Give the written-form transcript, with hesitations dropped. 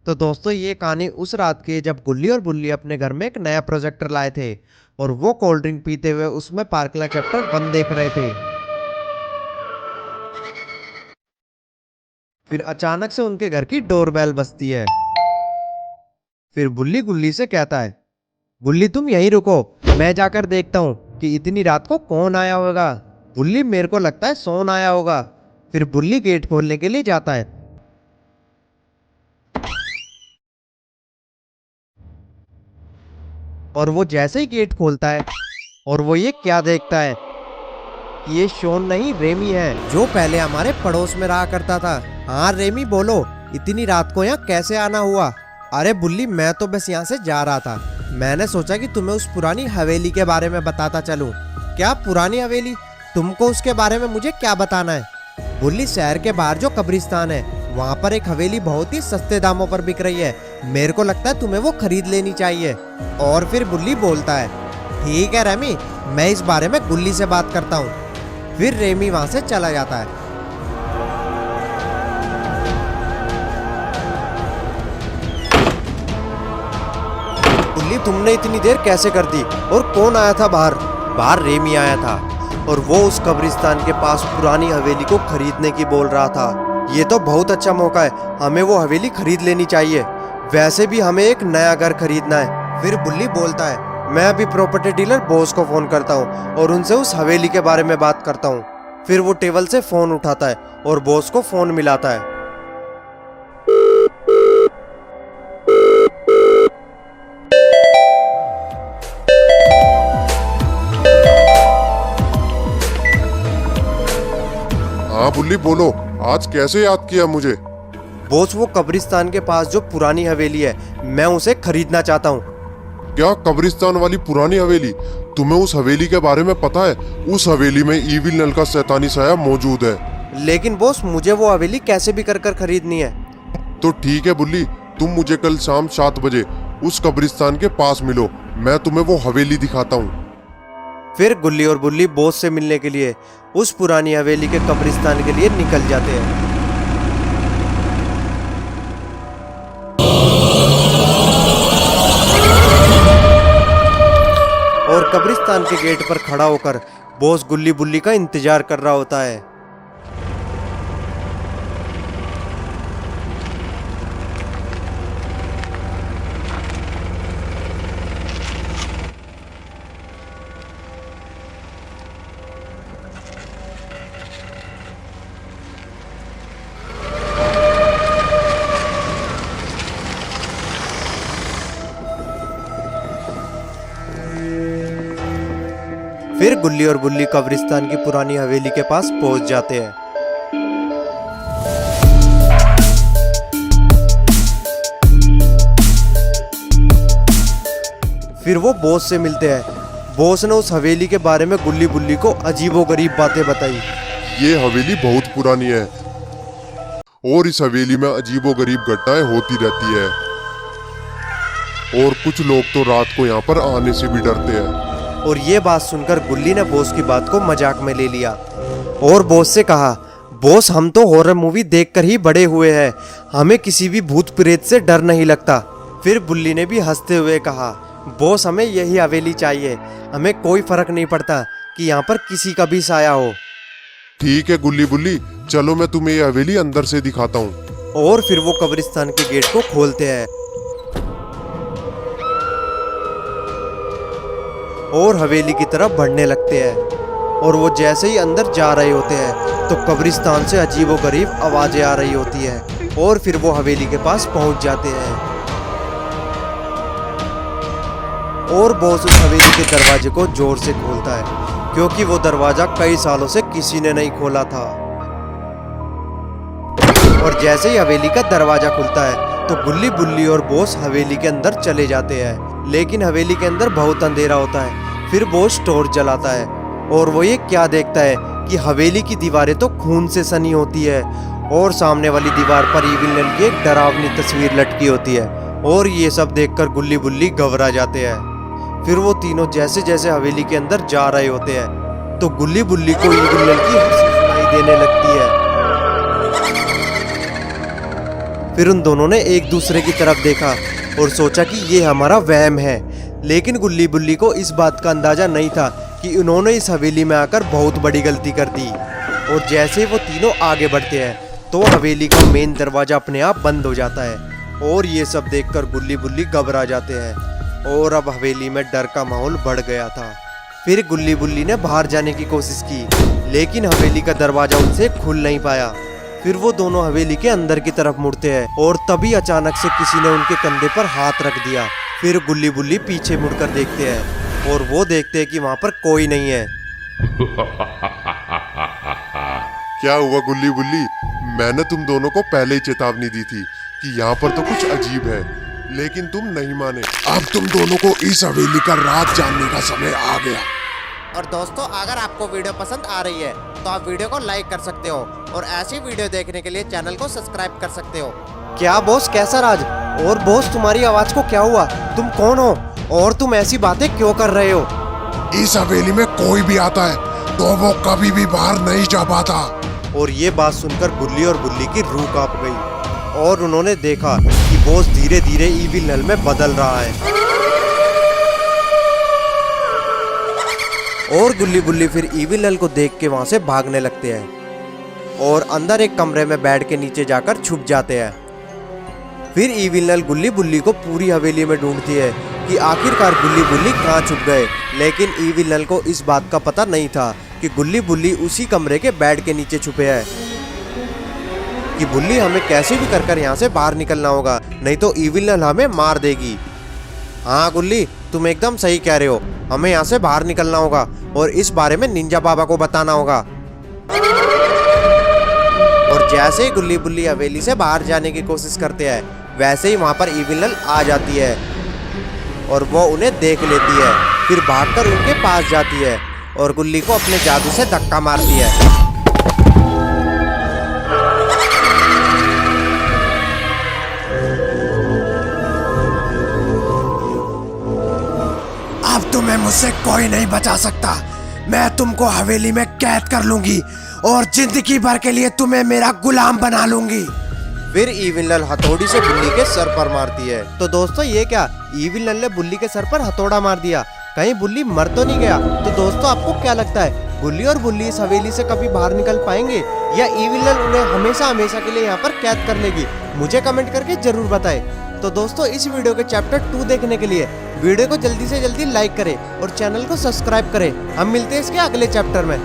तो दोस्तों ये कहानी उस रात की है जब गुल्ली और बुल्ली अपने घर में एक नया प्रोजेक्टर लाए थे और वो कोल्ड ड्रिंक पीते हुए उसमें पार्कला चैप्टर 1 देख रहे थे। फिर अचानक से उनके घर की डोरबेल बजती है। फिर बुल्ली गुल्ली से कहता है, गुल्ली तुम यहीं रुको, मैं जाकर देखता हूँ कि इतनी रात को कौन आया होगा। बुल्ली, मेरे को लगता है सोन आया होगा। फिर बुल्ली गेट खोलने के लिए जाता है और वो जैसे ही गेट खोलता है और वो ये क्या देखता है कि ये शोन नहीं रेमी है, जो पहले हमारे पड़ोस में रहा करता था। हाँ रेमी बोलो, इतनी रात को यहाँ कैसे आना हुआ? अरे बुल्ली, मैं तो बस यहाँ से जा रहा था, मैंने सोचा कि तुम्हें उस पुरानी हवेली के बारे में बताता चलूं। क्या पुरानी हवेली? तुमको उसके बारे में मुझे क्या बताना है? बुल्ली, शहर के बाहर जो कब्रिस्तान है वहाँ पर एक हवेली बहुत ही सस्ते दामों पर बिक रही है, मेरे को लगता है तुम्हें वो खरीद लेनी चाहिए। और फिर बुल्ली बोलता है, ठीक है रेमी, मैं इस बारे में गुल्ली से बात करता हूँ। फिर रेमी वहाँ से चला जाता है। गुल्ली, तुमने इतनी देर कैसे कर दी और कौन आया था बाहर? बाहर रेमी आया था और वो उस कब्रिस्तान के पास पुरानी हवेली को खरीदने की बोल रहा था। ये तो बहुत अच्छा मौका है, हमें वो हवेली खरीद लेनी चाहिए, वैसे भी हमें एक नया घर खरीदना है। फिर बुल्ली बोलता है, मैं अभी प्रॉपर्टी डीलर बॉस को फोन करता हूँ और उनसे उस हवेली के बारे में बात करता हूँ। फिर वो टेबल से फोन उठाता है और बॉस को फोन मिलाता है। हाँ बुल्ली बोलो, आज कैसे याद किया मुझे? बॉस, वो कब्रिस्तान के पास जो पुरानी हवेली है मैं उसे खरीदना चाहता हूँ। क्या कब्रिस्तान वाली पुरानी हवेली? तुम्हें उस हवेली के बारे में पता है? उस हवेली में ईविल नल का शैतानी साया मौजूद है। लेकिन बॉस, मुझे वो हवेली कैसे भी कर खरीदनी है। तो ठीक है बुल्ली, तुम मुझे कल शाम 7 बजे उस कब्रिस्तान के पास मिलो, मैं तुम्हें वो हवेली दिखाता हूँ। फिर गुल्ली और बुल्ली बॉस से मिलने के लिए उस पुरानी हवेली के कब्रिस्तान के लिए निकल जाते हैं। और कब्रिस्तान के गेट पर खड़ा होकर बॉस गुल्ली बुल्ली का इंतजार कर रहा होता है। फिर गुल्ली और बुल्ली कब्रिस्तान की पुरानी हवेली के पास पहुंच जाते हैं। फिर वो बॉस से मिलते हैं। बॉस ने उस हवेली के बारे में गुल्ली बुल्ली को अजीबोगरीब बातें बताई। ये हवेली बहुत पुरानी है और इस हवेली में अजीबोगरीब घटनाएं होती रहती है और कुछ लोग तो रात को यहाँ पर आने से भी डरते हैं। और ये बात सुनकर गुल्ली ने बॉस की बात को मजाक में ले लिया और बॉस से कहा, बॉस, हम तो हॉरर मूवी देखकर ही बड़े हुए हैं, हमें किसी भी भूत प्रेत से डर नहीं लगता। फिर बुल्ली ने भी हंसते हुए कहा, बॉस, हमें यही हवेली चाहिए, हमें कोई फर्क नहीं पड़ता कि यहाँ पर किसी का भी साया हो। ठीक है गुल्ली बुल्ली, चलो मैं तुम्हें ये हवेली अंदर से दिखाता हूँ। और फिर वो कब्रिस्तान के गेट को खोलते हैं और हवेली की तरफ बढ़ने लगते हैं। और वो जैसे ही अंदर जा रहे होते हैं तो कब्रिस्तान से अजीबोगरीब आवाजें आ रही होती हैं और फिर वो हवेली के पास पहुंच जाते हैं। और बॉस उस हवेली के दरवाजे को जोर से खोलता है क्योंकि वो दरवाजा कई सालों से किसी ने नहीं खोला था। और जैसे ही हवेली का दरवाजा खुलता है तो गुल्ली बुल्ली और बॉस हवेली के अंदर चले जाते हैं। लेकिन हवेली के अंदर बहुत अंधेरा होता है। फिर बॉस टॉर्च जलाता है और वो ये क्या देखता है कि हवेली की दीवारें तो खून से सनी होती है और सामने वाली दीवार पर ईविल नल की एक डरावनी तस्वीर लटकी होती है। और ये सब देखकर गुल्ली बुल्ली घबरा जाते हैं। फिर वो तीनों जैसे जैसे हवेली के अंदर जा रहे होते हैं तो गुल्ली बुल्ली को ईविल नल की हंसी सुनाई देने लगती है। फिर उन दोनों ने एक दूसरे की तरफ देखा और सोचा कि ये हमारा वहम है। लेकिन गुल्ली बुल्ली को इस बात का अंदाजा नहीं था कि उन्होंने इस हवेली में आकर बहुत बड़ी गलती कर दी। और जैसे वो तीनों आगे बढ़ते हैं तो हवेली का मेन दरवाजा अपने आप बंद हो जाता है और ये सब देखकर गुल्ली बुल्ली घबरा जाते हैं और अब हवेली में डर का माहौल बढ़ गया था। फिर गुल्ली बुल्ली ने बाहर जाने की कोशिश की लेकिन हवेली का दरवाजा उनसे खुल नहीं पाया। फिर वो दोनों हवेली के अंदर की तरफ मुड़ते हैं और तभी अचानक से किसी ने उनके कंधे पर हाथ रख दिया। फिर गुल्ली बुल्ली पीछे मुड़कर देखते हैं और वो देखते हैं कि वहाँ पर कोई नहीं है। क्या हुआ गुल्ली बुल्ली? मैंने तुम दोनों को पहले ही चेतावनी दी थी कि यहाँ पर तो कुछ अजीब है, लेकिन तुम नहीं माने। अब तुम दोनों को इस हवेली का राज जानने का समय आ गया। और दोस्तों, अगर आपको वीडियो पसंद आ रही है तो आप वीडियो को लाइक कर सकते हो और ऐसी वीडियो देखने के लिए चैनल को सब्सक्राइब कर सकते हो। क्या बॉस, कैसा राज? और बॉस, तुम्हारी आवाज को क्या हुआ? तुम कौन हो और तुम ऐसी बातें क्यों कर रहे हो? इस हवेली में कोई भी आता है तो वो कभी भी बाहर नहीं जा पाता। और ये बात सुनकर गुल्ली और बुल्ली की रूह कांप गई और उन्होंने देखा कि बॉस धीरे धीरे ईविल नल में बदल रहा है। और गुल्ली बुल्ली फिर ईविल नल को देख के वहां से भागने लगते हैं और अंदर एक कमरे में बेड के नीचे जाकर छुप जाते हैं। फिर ईविल नल गुल्ली बुल्ली को पूरी हवेली में ढूंढती है कि आखिरकार गुल्ली बुल्ली कहाँ छुप गए। लेकिन ईविल नल को इस बात का पता नहीं था कि गुल्ली बुल्ली उसी कमरे के बेड के नीचे छुपे हैं। कि बुल्ली, हमें कैसे भी कर यहाँ से बाहर निकलना होगा, नहीं तो ईविल नल हमें मार देगी। हाँ गुल्ली, तुम एकदम सही कह रहे हो, हमें यहाँ से बाहर निकलना होगा और इस बारे में निंजा बाबा को बताना होगा। और जैसे ही गुल्ली बुल्ली हवेली से बाहर जाने की कोशिश करते हैं वैसे ही वहाँ पर ईविल नल आ जाती है और वो उन्हें देख लेती है। फिर भागकर उनके पास जाती है और गुल्ली को अपने जादू से धक्का मारती है। अब तुम्हें मुझसे कोई नहीं बचा सकता। मैं तुमको हवेली में कैद कर लूंगी और जिंदगी भर के लिए तुम्हें मेरा गुलाम बना लूंगी। फिर ईविल नल हथौड़ी से बुल्ली के सर पर मारती है। तो दोस्तों, ये क्या, ईविल नल ने बुल्ली के सर पर हथौड़ा मार दिया? कहीं बुल्ली मर तो नहीं गया? तो दोस्तों, आपको क्या लगता है, गुल्ली और बुल्ली इस हवेली से कभी बाहर निकल पाएंगे या ईविल नल उन्हें हमेशा हमेशा के लिए यहाँ पर कैद कर लेगी? मुझे कमेंट करके जरूर बताएं। तो दोस्तों, इस वीडियो के चैप्टर 2 देखने के लिए वीडियो को जल्दी से जल्दी लाइक करें और चैनल को सब्सक्राइब करें। हम मिलते हैं इसके अगले चैप्टर में।